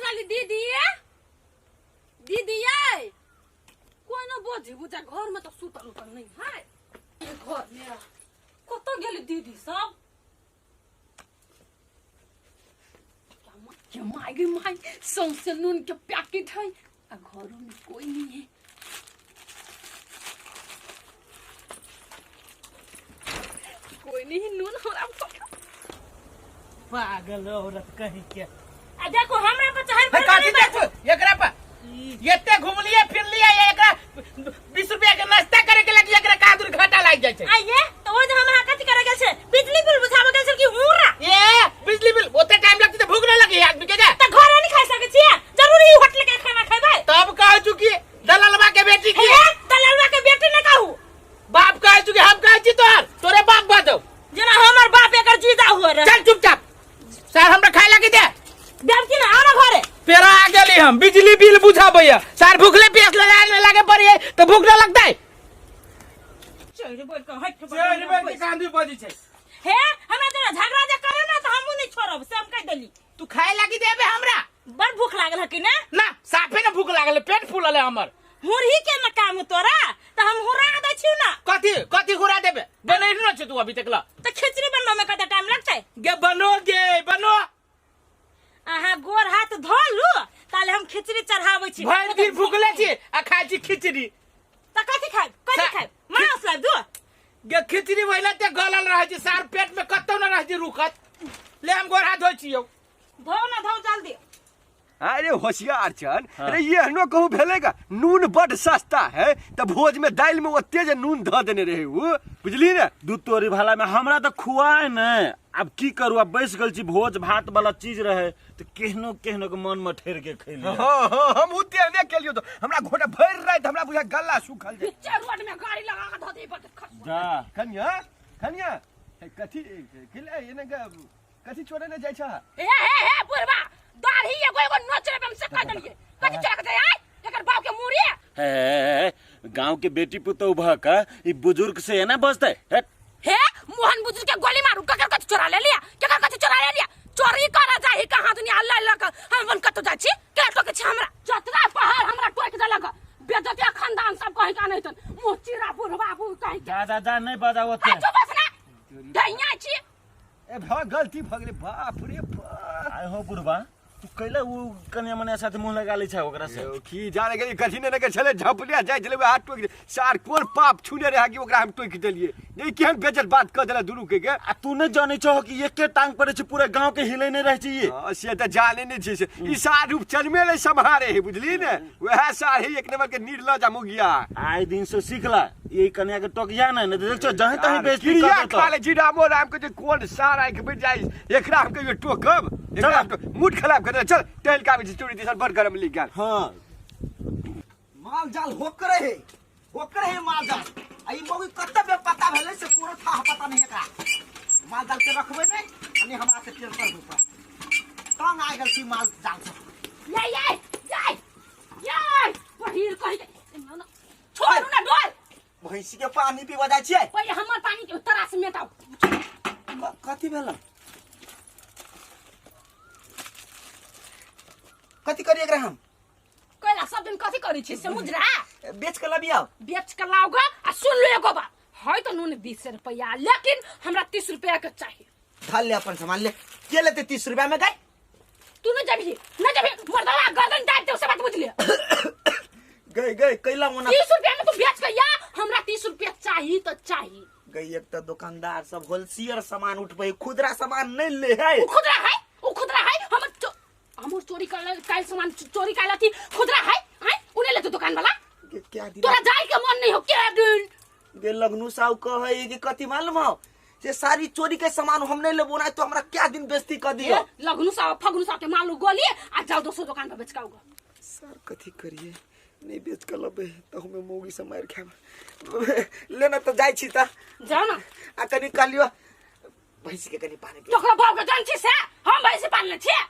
वाली दीदी दीदी ये कोई ना बोझी बुझा घर में तो सुतल उतल नहीं है ये घर मेरा कत गेली दीदी सब क्या माय गे माय सौंसे नून के पैकेट है आ घरों में कोई नहीं है कोई नहीं नून हराम पागल औरत कहीं के आ देखो हमरा पर चढ़ पर काटी देखो एकरा पर एते घूम लिए फिर लिए एकरा 20 रुपया के नाश्ता करे के लगी एकरा का दूर घाटा लाग जाय छै आइए तो वो जो हम कथि करे गेल छै बिजली बिल बुझाबे गेल छै कि हुरा ए बिजली बिल ओते टाइम लगते तो भूख न लगे आदमी के त घर नहीं खा सके छियै जरूरी होटल के खाना खेबै तब कह चुकी दलालवा के बेटी की दलालवा के बेटी ने कहू बाप कह चुकी हम कह छी तोरे बाप बाजो जना हमर बाप एकर जीजा हो रे चल चुपचाप सर हमरा खाए लगी दे देव की ना आना घरे पेरा आ गेली हम बिजली बिल बुझाबैया सर भूखले प्यास लगे पड़िए तो भूख न लगतै चल बोल के हट चल बे कांदी बजी छै हे हमरा जना झगड़ा जे करे ना तो हमहु नहीं छोड़ब से हम कह देली तू खाए लगी देबे हमरा बड़ भूख लागल है कि ना ना साफे न भूख लागल पेट फूलल है हमर हुरही के ना काम तोरा त हम हुरा दै छी ना कथी हुरा देबे बनै न छ तू अभी तक ला त खिचड़ी बनवा में कते टाइम लगतै गे बनो आहा गोर हाथ धो लू ताले हम खिचड़ी चढ़ाबै छी भरि दिन भूखले छी आ खाइ छी खिचड़ी त कथि खाइ मांस ला दो गे खिचड़ी भइला ते गलल रहै छी सार पेट में कत्तो न रहै छी रुकत ले हम गोर हाथ धोइ छियौ धो जल्दी अरे होशियार चन अरे ये हनो कहूँ भेलेगा नून बड़ सस्ता है तो भोज में दाल में ओते जे नून ध देने रहे वो बुझली ने दूध तोरी भाला में हमरा तो खुआए न अब की करू अब बैस गल छी भोज भात वाला चीज रहे तो केहनो के मन में ठेर के खैली हां हम उते ने केलियो तो हमरा घोटा भर रात हमरा बुझा गल्ला सुखल जे पिक्चर रोड में गाड़ी लगा के ध दे पर जा कन्या कथी खिले ये ने कथी छोड़े ने जाय छ हे बुढ़वा दाढ़ी एगो नोचरे पे हम से कह देलिए कथि चला के आय एकर बाप के मुड़ी है गांव के बेटी पुतौ भक ई बुजुर्ग से ना बजतै हे मोहन बुजुर्ग के गोली मारू ककर कथि चोरा ले लिया केकर कथि चोरा ले लिया चोरी करा जाही कहां दुनिया अल्लाह अल्लाह का हम बन कत जाय छी के तो के छ हमरा जतरा पहाड़ हमरा टोक देलक बेदतिया खानदान सब कहि का नहीं तन मोचीरा बुढ़वा बु कहि जा नहीं बजावत है चुप बस ना दैया छी ए भा गलती भ गेले बाप रे बाप आय हो बुढ़वा तू कैला वो कन्या मने साथ मुंह लगा लै छ ओकरा से की जाने गेली कथी ने के छले झपलिया जाय छले हाथ टोक सार कोन पाप छूने रहा कि ओकरा हम टोक देलिए नहीं केहन बेजर बात क देला दुनु के आ तू नहीं जाने छ कि एके टांग पड़े छ पूरे गांव के हिले नहीं रह छी हां से त जाने नहीं छी से ई सार रूप चलमे ले संभारे है बुझली ने वह सार है एक नंबर के निर्लज मुगिया आए दिन से सीखला ये कन्या के टोकिया ना नहीं देख छ जहीं तहीं बेइज्जती कर कर खा ले जी रामो राम के कोन सार आके बैठ जाई एकरा हम के टोकब एकरा मूड खराब कर चल तेल का भी चूड़ी दिसन बड़ गरम लिख गया हां माल जाल होकर है माल जाल आई मोगी कर्तव्य पता भेले से पूरा था पता नहीं एकरा माल जाल के रखबे नहीं अनि हमरा से तेल कर दूपा तंग आ गेल छी माल जाल से ये पहिर कहि छोड़ू ना डोल भैंसी के पानी पीवा जाय छियै पहिले हमर पानी के तरास मेटाऊ कथि भेल कथि करी एकरा हम कैला सब दिन कथि करै छी समझ रहा बेच के लबिया बेच के लाओगा आ सुन लो एगो बात है तो नून 20 रुपया लेकिन हमरा 30 रुपया के चाहिए थाल ले अपन सामान ले के लेते 30 रुपया में गए तू न जबी मर्दवा गर्दन दाब दे से बात बुझ ले गए कैला मोना 30 रुपया में तू बेच के या हमरा 30 रुपया चाहिए तो चाहिए गई एक तो दुकानदार सब होलसेल सामान उठबे खुदरा सामान नहीं ले है वो खुदरा है हमर चोरी काल सामान चोरी काला थी खुदरा है उन्हें ले तो दुकान वाला क्या दिन तोरा जाय के मन नहीं हो क्या दिन गे लगनु साउ कहे कि कथि मालूम हो से सारी चोरी के सामान हम नहीं लेबो ना तो हमरा क्या दिन बेइज्जती कर दियो लगनु सा फगनु सा के मालू गोली आ जाओ दोसर दुकान पे बेच के आओगा सर कथि करिए नहीं बेच के लबे तो हमें मोगी से मार खाब लेना तो जाय छी त जाओ ना आ कनी कालियो भैंसी के कनी पानी तोकरा बाप के जान छी से हम भैंसी पालने छी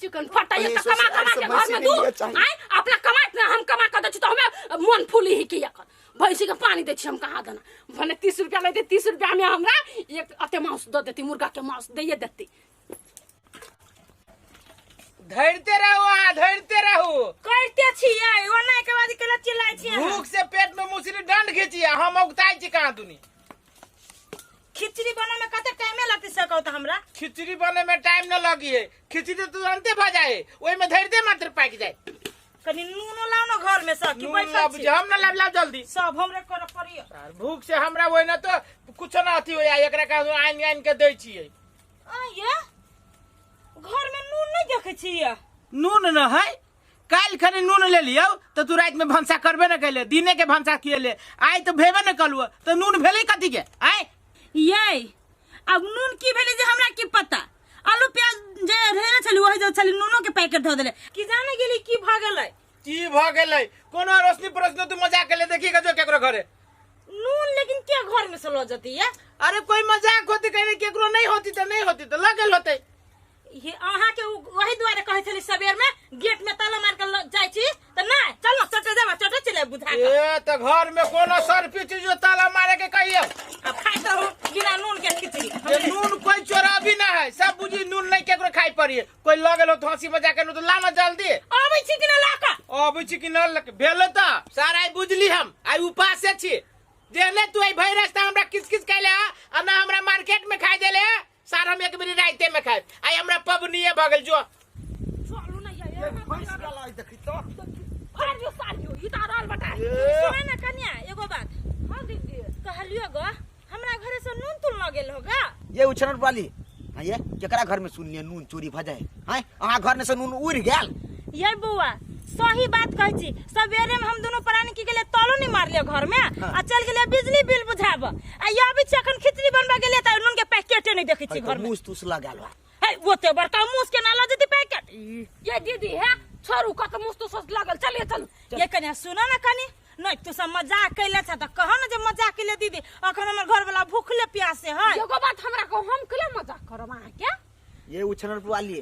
चिकन फटा ये तो कमा के घर में दू आय अपना कमात ना हम कमा के द छी तो हमें मन फूली ही किया कर भैंसी के पानी दे छी हम कहा देना भने 30 रुपया लेते 30 रुपया में हमरा एक अते मांस द देती मुर्गा के मांस दे देती धरते रहो करते छियै ओना के बाद केला चिल्लाइ छियै भूख से पेट में मुसरी डंड खींची हम उगताई छी कहां दुनी खिचड़ी बने में कते टाइम लगते सकौ त हमरा खिचड़ी बने में टाइम न लगी है खिचड़ी तो तुरंते भ जाए ओई में धरते मात्र पाक जाए कनी नूनो लाओ न घर में सब की नून बैठल लब छी हम न लब जल्दी सब हमरे कर पड़ियो यार भूख से हमरा ओइ न तो कुछ न अथी हो जाए एकरा का आइन के दै छियै आ ये घर में नून नहीं देखे छियै नून न है काल खने नून ले लियो तो तू रात में भंसा करबे न कैले दिने के भंसा किए ले आई तो भेबे न कलु तो नून भेले कथी के आई ये अब नून की भेले जे हमरा की पता आलू प्याज जे रहेला छली वही जे छली नूनो के पैकेट ध देले की जाने गेली की भ गेलै की भ गेलै कोनो रोशनी प्रश्न तू मजाक के ले देखी के जो केकरो घरे नून लेकिन के घर में से लो जती है अरे कोई मजाक होती कहे केकरो नहीं होती तो लगल होते ये अहाँ के वही द्वारे कहे छली सबेर में गेट में ताला मार के जाय छी त नहीं चलो चटे जावा चटे चले बुझा के ए त घर में कोनो सर पीछे जो ताला मारे के कहियो अब खाई तो बिना नून के खिचड़ी ये नून कोई चोरा भी ना है सब बुझी नून नहीं केकरो खाई पड़ी कोई लगल हो तो हंसी मजाक के तो लाना जल्दी आबै छी कि ना लाका अब छी कि न भेल त सारा बुझली हम आई उपास से छी जेने तू आई भई रास्ता हमरा किस कैले आ ना हमरा मार्केट में खाई देले सारा हम एक बेरी राइते में खाए आई हमरा पबनीए भगल जो चलू ना ये भैंस वाला देखी तो और जो सालियो ई तारल बटा सुने ना कन्या एगो बात हां दीदी कहलियो गो हमरा घरे से नून तुल न गेल होगा ये उछनट वाली हां ये केकरा घर में सुनलिए नून चोरी भ जाए हां अहाँ घर में से नून उड़ गेल ये बुआ सही बात कहै छी सवेरे में हम दोनों प्राणी की गेले तलो नहीं मार लियो घर में आ चल गेले बिजली बिल बुझाब आ ये अभी चखन खिचड़ी बनबा गेले त नून के पैकेट नहीं देखै छी घर में मुस तुस लगाल है वो ते बड़का मुस के ना लजती पैकेट ये दीदी है छोरू का तो मुस तो सस लागल चलिए चल ये कन्या सुना ना कनी नहीं तू सब मजाक कैले छ त कह ना जे मजाक कैले दीदी अखन हमर घर वाला भूखले प्यासे है एगो बात हमरा को हम केले मजाक करब अहाँ के ये उछनट वाली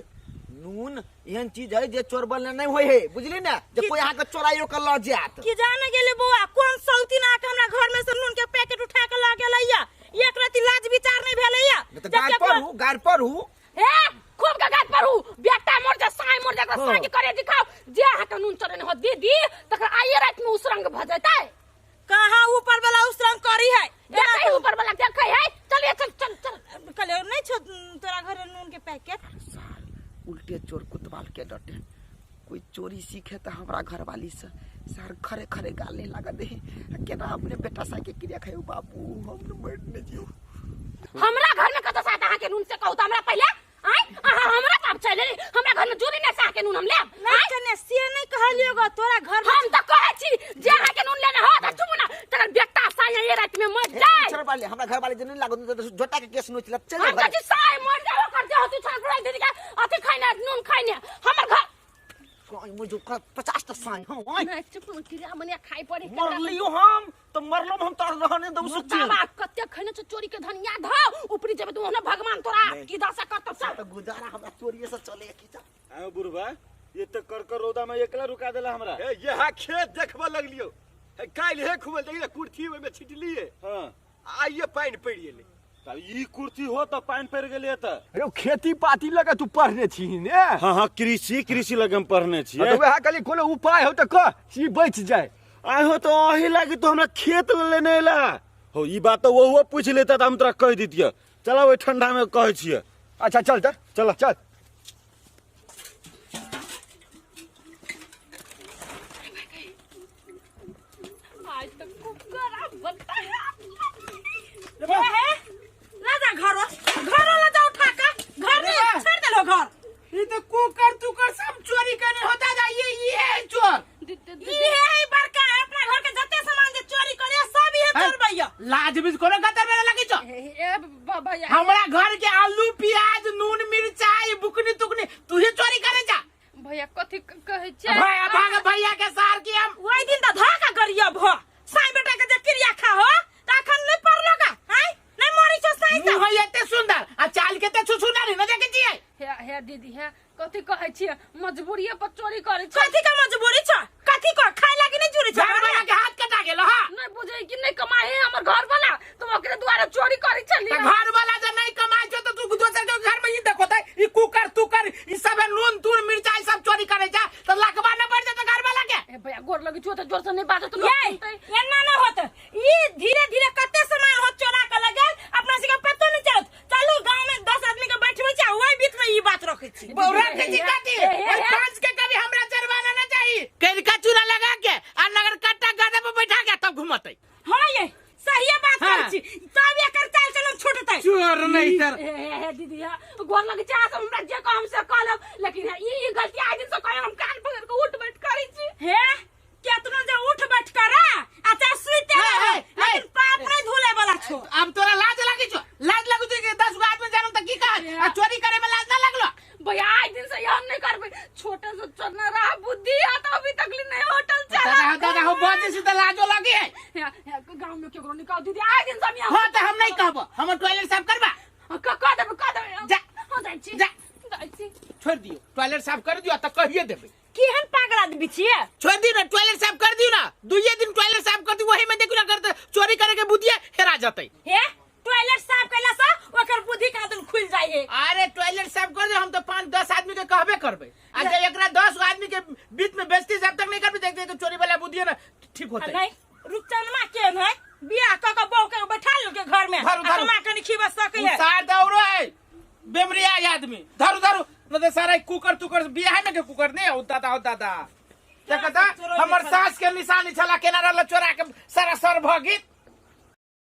नून एहन चीज है जे चोरबल नहीं होय है बुझली ना जे कोई अहाँ के चोराइयो के ल जात की जाने गेले बुआ कौन सौती ना के हमरा घर में से नून के पैकेट उठा के ला गेलैया एक राती लाज विचार नहीं भेलैया तो गाड़ पर हूं हे खूब का गात पर हूं बेटा मोर जा साई मोर जा साई के करे दिखाओ जे अहाँ के नून चोरने हो दीदी तकर आइए रात में उसरंग भ जतै कहां ऊपर वाला उसरंग करी है देखै ऊपर वाला देखै है चलिए चल कले नहीं छ तोरा घरे नून के पैकेट उल्टे चोर कुतवाल के डटे कोई चोरी सीखे तो हमारा घर वाली से सर खरे खरे गाले लगा दे केना अपने बेटा सा के क्रिया खायो बाबू हम न मरने जियो हमरा घर में कत साथ अहाँ के नून से कहू त हमरा पहले आई अहाँ हमरा तब चले हमरा घर में चोरी न सा के नून हम ले नहीं कने से नहीं कहलियो गो तोरा घर हम त कहै छी जे अहाँ के नून लेने हो त चुप ना तकर बेटा साई ये रात में मर जाए चल वाले हमरा घर वाले जन लागो जोटा के केस नोच ला चल हम त साई मर जाओ कर दे तू छागरा दीदी का अति खाइना नून खाइने हमर घर कोई मुझे 50 त साई हां ओए मैं चुप किरा मने खाइ पड़ी मर लियो हम तो मरलो हम तार रहने दऊ सुची बाबा कते खने चोरी के धनिया ध ऊपरी जब तू ना भगवान तोरा की दशा करत सब तो गुजारा हमरा चोरी से चले की जा आयो बुढ़वा ये तो कर रोदा में एकला रुका देला हमरा ए यहाँ खेत देखबा लगलियो काल हे खुबल देखिए कुर्सी में छिटलिए हां आइए पानी पड़ गेले तब ई कुर्सी हो तो पानी पड़ गेले त अरे खेती पाती लगा तू पढ़ने छी ने हां हां कृषि लगे हम पढ़ने छी तो वह कली कोनो उपाय हो त कह सी बच जाए आय हो तो अही लागी तो हमरा खेत लेने ला हो ई बात तो वो पूछ लेता त हम तोरा कह दितिया चला ओइ ठंडा में कहै छियै अच्छा चल चल आज तक कुकरा बनता है राजा घर ला जाओ ठाका घर में छोड़ दे लो घर ये तो कुकर तुकर सब चोरी करने होता जाइए ये है चोर ये है बड़का अपना घर के जते सामान जे चोरी करे सब ये चोर भैया लाज बीज कोनो कतर मेरे लगी छो ए बाबा हमरा घर के आलू प्याज नून मिर्चाई बुकनी तुकनी तू ही चोरी करे जा भैया कथि कहै छै भैया भाग भैया के सार की हम ओइ दिन त धाका गरिया भ साई बेटा के जे क्रिया खा हो तखन नहीं पड़लो का हैं नहीं मरी छ साई मुंह है एते सुंदर आ चाल के ते छुछुना न देखे छिए हे दीदी हे कथि कहै छियै मजबूरी पर चोरी करे छै कथी का मजबूरी छ कथी को खाय लागी नहीं जुरी छ घर वाला के हाथ कटा गेल हा नहीं बुझे कि नहीं कमाए हमर घर वाला तो ओकरे द्वारा चोरी करी छली घर वाला जे नहीं कमाई छ तो तू दोसर के घर में ई देखो त ई कुकर तुकर ई सब नून तून मिर्चाई दी छी रख दी छी काटी ओइ पांच के कभी हमरा चरवाना ना चाहिए कैल का चूरा लगा के आ नगर कट्टा गादा पे बैठा के तब घुमतै हां ये सही बात कर छी तब एकर चाल चलन छूटतै चोर नहीं तर ए दीदी गोर लगे चाह हमरा जे काम से कहलब लेकिन ई गलती आइ दिन से कहे हम कान पकड़ के उठ बैठ करै छी हे केतनो जे उठ बैठ करा अच्छा सुइते रहे लेकिन पाप नहीं धुले वाला छो अब तोरा लाज लागे छो लाज लागु तो 10 गो आदमी जानू त की कह आ चोरी करे में लाज ना लगलो भैया आज दिन से हम नहीं करबे छोटे से चलना रहा बुद्धि आ तो अभी तक नहीं होटल चला दादा हो बाजी से त लाजो लगे है गांव में केकरो निकाल दीदी आज दिन से हम हां त हम नहीं कहबो हम टॉयलेट साफ करबा का दे जा हो जाई छी जा जाई छी छोड़ दियो टॉयलेट साफ कर दियो त कहिए देबे केहन पागल आदमी छिए छोड़ दी ना टॉयलेट साफ कर दियो ना दुइये दिन टॉयलेट साफ कर दी वही में देखू ना करते चोरी करे के बुद्धिया हेरा जतई हे टॉयलेट साफ कैला से ओकर बुद्धि का दिन खुल जाए अरे टॉयलेट साफ कर दे हम तो 5-10 आदमी के कहबे करबे आ जब एकरा 10 आदमी के बीच में बेइज्जती जब तक नहीं करबे देखते तो चोरी वाला बुद्धि ना ठीक होतै नहीं रुचनमा केन है बियाह क के बहू के बैठा लो के घर में अरमा कनी खीबा सके है सार दौड़ो है बेमरिया आदमी धरु धरु न तो सारा कुकर बियाह में के कुकर नहीं होता था देखता हमर सास के निशानी छला केना रहल चोरा के सारा सर भगित